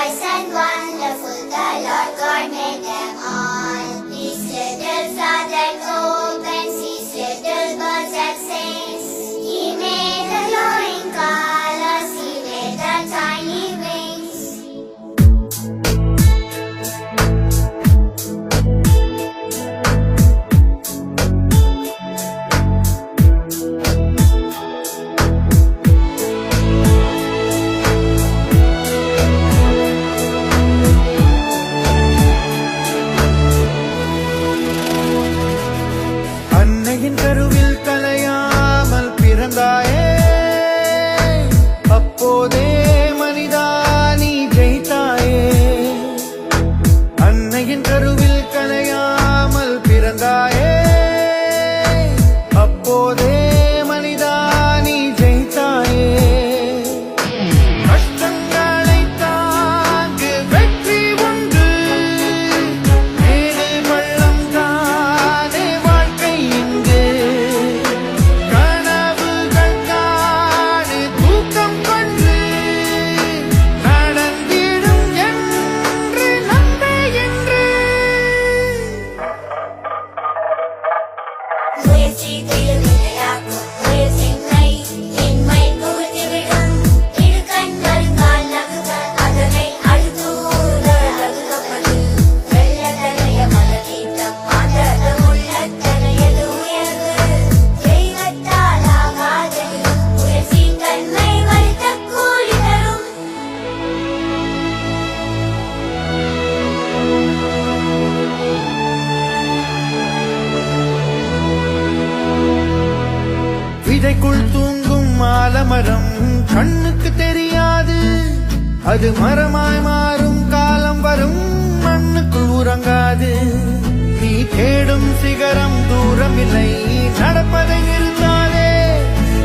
joyous and wonderful, the Lord God made them all. His little flower that opens, his little birds that sings. He made the glowing colors, he made the tiny wings. அன்னையின் கருவில் கலையாமல் பிறந்தாயே, அப்போதே மனிதா நீ ஜெயித்தாயே. அன்னையின் கருவில் கலையாமல் பிறந்தாயே, அப்போதே மனிதா நீ ஜெயித்தாயே. கஷ்டங்களை தாங்கு வெற்றி உண்டு, மேடு பள்ளம் தானே வாழ்க்கை இங்கு. கனவுகள் காணு தூக்கம் கொண்டு, நடந்திடும் என்று நம்பே என்று. முயற்சி திருவிளையாக்கும் முயற்சியின்மை இன்மை புகுத்திவிடும். இரு கண்கள் கால் நகுகள் அதனை அழுத்தூர அழுகப்படு. வெள்ளத்தனைய மலதீர்த்தம் மாதரம் உள்ளத்தனையது உயர்வு. தெய்வத்தால் ஆகாதது முயற்சி தன்மை வருத்த கூலி தரும். விதைக்குள் தூங்கும் ஆலமரம் கண்ணுக்கு தெரியாது, அது மரமாய் மாறும் காலம் வரும், மண்ணுக்குள் உறங்காது. நீ தேடும் சிகரம் தூரம் இல்லை, நடப்பதை நிறுத்தாதே.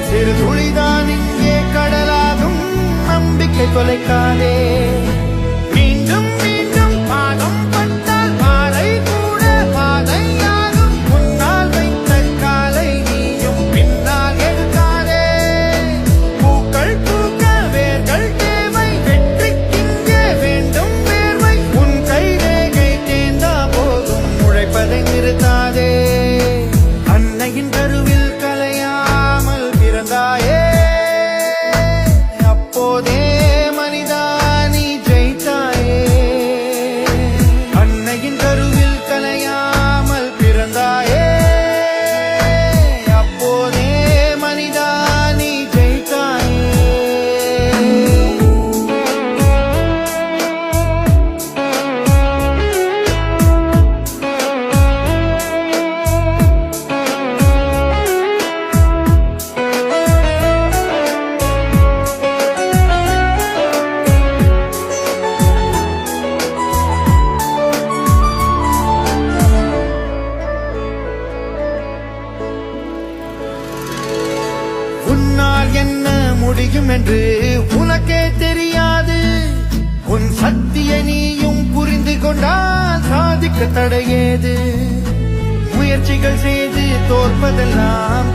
சிறு துளிதான் இங்கே கடலாகும், நம்பிக்கை தொலைக்காதே. மீண்டும் மீண்டும் பாகம் பட்டால் பாறை கூட பாதையாகும். முன்னால் வைத்த காலை நீயும் பின்னால் எடுக்காதே. பூக்கள் பூக்க வேர்கள் தேவை, வெற்றிக்கிங்கே வேண்டும் வேர்வை. உன் கை ரேகை தேர்ந்தா போதும், உழைப்பதை நிறுத்தாதே. அன்னையின் கருவில் கலையாமல் பிறந்தாயே, அப்போதே மனிதா நீ ஜெயித்தாயே. அன்னையின் கருவில் கலையாமல் பிறந்தாயே, அப்போதே மனிதா நீ ஜெயித்தாயே. உன்னால் என்ன முடியும் என்று உனக்கே தெரியாது. உன் சக்தியை நீயும் புரிந்து கொண்டால் சாதிக்க தடையேது. முயற்சிகள் செய்து தோற்பதெல்லாம்